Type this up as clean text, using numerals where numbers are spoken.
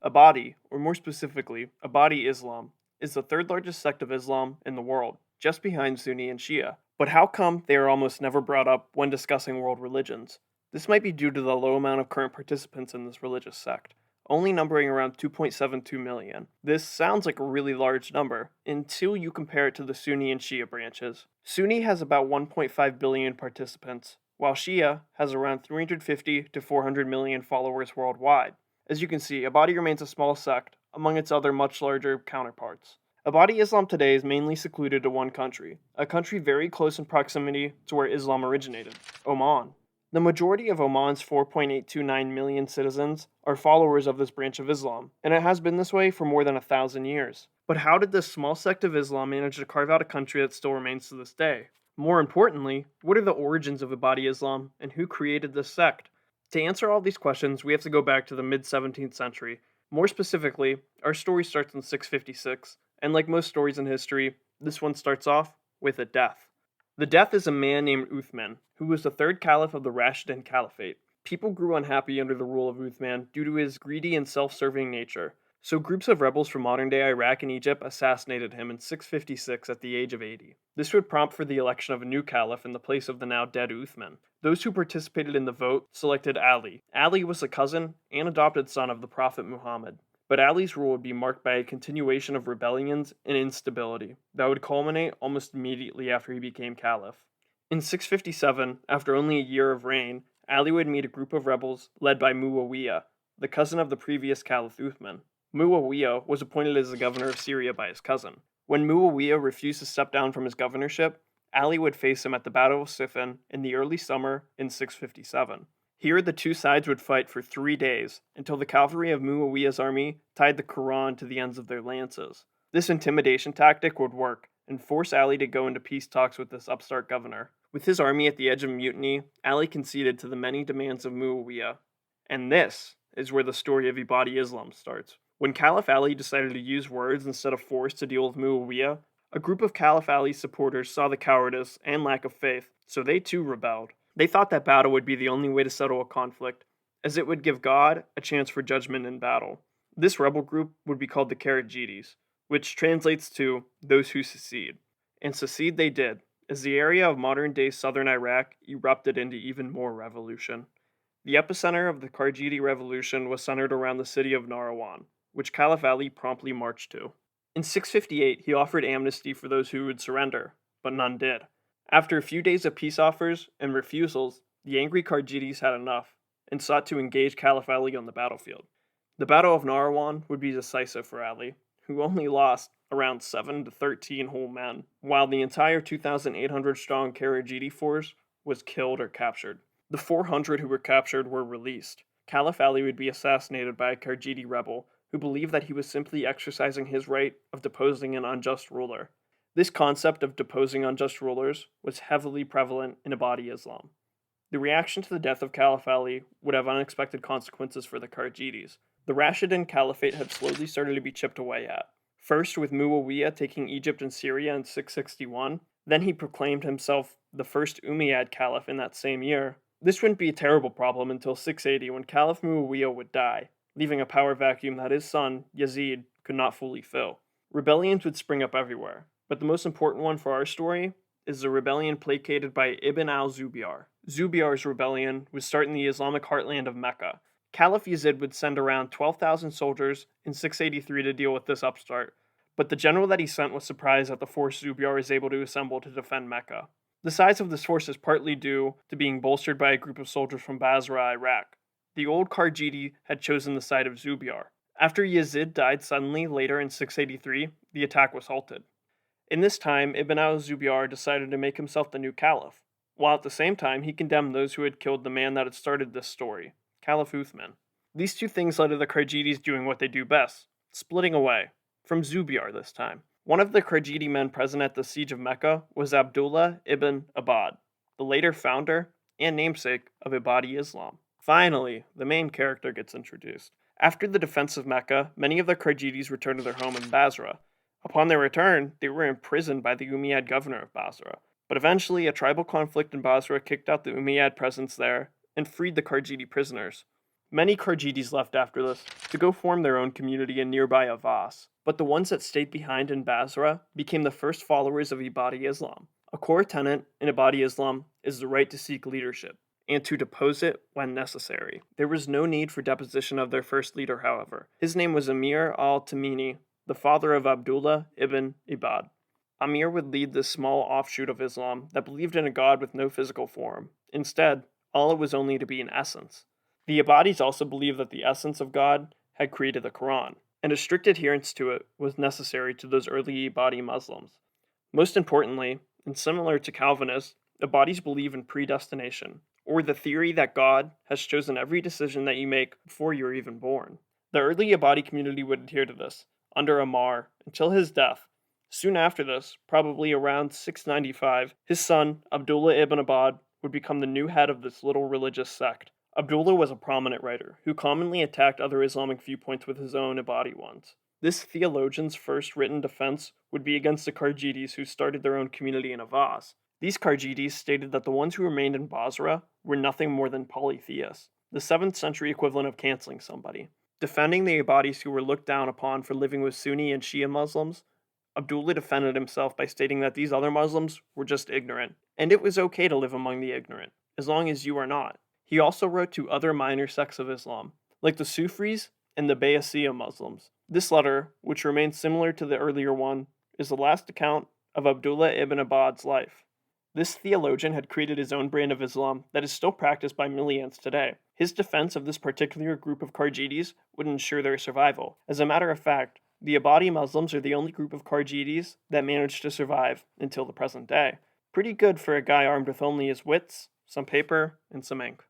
Ibadi, or more specifically, Ibadi Islam, is the third largest sect of Islam in the world, just behind Sunni and Shia. But how come they are almost never brought up when discussing world religions? This might be due to the low amount of current participants in this religious sect, only numbering around 2.72 million. This sounds like a really large number until you compare it to the Sunni and Shia branches. Sunni has about 1.5 billion participants, while Shia has around 350 to 400 million followers worldwide. As you can see, Ibadi remains a small sect among its other much larger counterparts. Ibadi Islam today is mainly secluded to one country, a country very close in proximity to where Islam originated, Oman. The majority of Oman's 4.829 million citizens are followers of this branch of Islam, and it has been this way for more than 1,000 years. But how did this small sect of Islam manage to carve out a country that still remains to this day? More importantly, what are the origins of Ibadi Islam, and who created this sect? To answer all these questions, we have to go back to the mid 17th century. More specifically, our story starts in 656, and like most stories in history, this one starts off with a death. The death is a man named Uthman, who was the third caliph of the Rashidun Caliphate. People grew unhappy under the rule of Uthman due to his greedy and self-serving nature, so groups of rebels from modern-day Iraq and Egypt assassinated him in 656 at the age of 80. This would prompt for the election of a new caliph in the place of the now dead Uthman. Those who participated in the vote selected Ali. Ali was a cousin and adopted son of the Prophet Muhammad. But Ali's rule would be marked by a continuation of rebellions and instability that would culminate almost immediately after he became caliph. In 657, after only a year of reign, Ali would meet a group of rebels led by Muawiyah, the cousin of the previous caliph Uthman. Muawiyah was appointed as the governor of Syria by his cousin. When Muawiyah refused to step down from his governorship, Ali would face him at the Battle of Siffin in the early summer in 657. Here, the two sides would fight for 3 days, until the cavalry of Muawiyah's army tied the Quran to the ends of their lances. This intimidation tactic would work, and force Ali to go into peace talks with this upstart governor. With his army at the edge of mutiny, Ali conceded to the many demands of Muawiyah. And this is where the story of Ibadi Islam starts. When Caliph Ali decided to use words instead of force to deal with Muawiyah, a group of Caliph Ali's supporters saw the cowardice and lack of faith, so they too rebelled. They thought that battle would be the only way to settle a conflict, as it would give God a chance for judgment in battle. This rebel group would be called the Karajitis, which translates to those who secede. And secede they did, as the area of modern-day southern Iraq erupted into even more revolution. The epicenter of the Kharjiti revolution was centered around the city of Narawan, which Caliph Ali promptly marched to. In 658, he offered amnesty for those who would surrender, but none did. After a few days of peace offers and refusals, the angry Kharjitis had enough and sought to engage Caliph Ali on the battlefield. The Battle of Narawan would be decisive for Ali, who only lost around 7 to 13 whole men, while the entire 2,800 strong Kharjiti force was killed or captured. The 400 who were captured were released. Caliph Ali would be assassinated by a Kharjiti rebel who believed that he was simply exercising his right of deposing an unjust ruler. This concept of deposing unjust rulers was heavily prevalent in Ibadi Islam. The reaction to the death of Caliph Ali would have unexpected consequences for the Kharjitis. The Rashidun Caliphate had slowly started to be chipped away at. First with Muawiyah taking Egypt and Syria in 661, then he proclaimed himself the first Umayyad Caliph in that same year. This wouldn't be a terrible problem until 680 when Caliph Muawiyah would die, leaving a power vacuum that his son, Yazid, could not fully fill. Rebellions would spring up everywhere, but the most important one for our story is the rebellion placated by Ibn al-Zubayr. Zubayr's rebellion would start in the Islamic heartland of Mecca. Caliph Yazid would send around 12,000 soldiers in 683 to deal with this upstart, but the general that he sent was surprised at the force Zubayr was able to assemble to defend Mecca. The size of this force is partly due to being bolstered by a group of soldiers from Basra, Iraq. The old Kharjiti had chosen the side of Zubayr. After Yazid died suddenly later in 683, the attack was halted. In this time, Ibn al-Zubayr decided to make himself the new caliph, while at the same time he condemned those who had killed the man that had started this story, Caliph Uthman. These two things led to the Kharjitis doing what they do best, splitting away, from Zubayr this time. One of the Kharjiti men present at the siege of Mecca was Abdullah ibn Abad, the later founder and namesake of Ibadi Islam. Finally, the main character gets introduced. After the defense of Mecca, many of the Kharjitis returned to their home in Basra. Upon their return, they were imprisoned by the Umayyad governor of Basra. But eventually, a tribal conflict in Basra kicked out the Umayyad presence there and freed the Kharjiti prisoners. Many Kharjidis left after this to go form their own community in nearby Avas, but the ones that stayed behind in Basra became the first followers of Ibadi Islam. A core tenet in Ibadi Islam is the right to seek leadership, and to depose it when necessary. There was no need for deposition of their first leader, however. His name was Amir al-Tamimi, the father of Abdullah ibn Ibad. Amir would lead this small offshoot of Islam that believed in a god with no physical form. Instead, Allah was only to be an essence. The Ibadis also believed that the essence of God had created the Quran, and a strict adherence to it was necessary to those early Ibadi Muslims. Most importantly, and similar to Calvinists, Ibadis believe in predestination, or the theory that God has chosen every decision that you make before you're even born. The early Ibadi community would adhere to this, under Ammar, until his death. Soon after this, probably around 695, his son, Abdullah ibn Ibad, would become the new head of this little religious sect. Abdullah was a prominent writer, who commonly attacked other Islamic viewpoints with his own Ibadi ones. This theologian's first written defense would be against the Kharjidis who started their own community in Avaz. These Kharjidis stated that the ones who remained in Basra were nothing more than polytheists, the 7th century equivalent of canceling somebody. Defending the Ibadis who were looked down upon for living with Sunni and Shia Muslims, Abdullah defended himself by stating that these other Muslims were just ignorant, and it was okay to live among the ignorant, as long as you are not. He also wrote to other minor sects of Islam, like the Sufis and the Bayasiyya Muslims. This letter, which remains similar to the earlier one, is the last account of Abdullah ibn Ibad's life. This theologian had created his own brand of Islam that is still practiced by millions today. His defense of this particular group of Kharjidis would ensure their survival. As a matter of fact, the Ibadi Muslims are the only group of Kharjidis that managed to survive until the present day. Pretty good for a guy armed with only his wits, some paper, and some ink.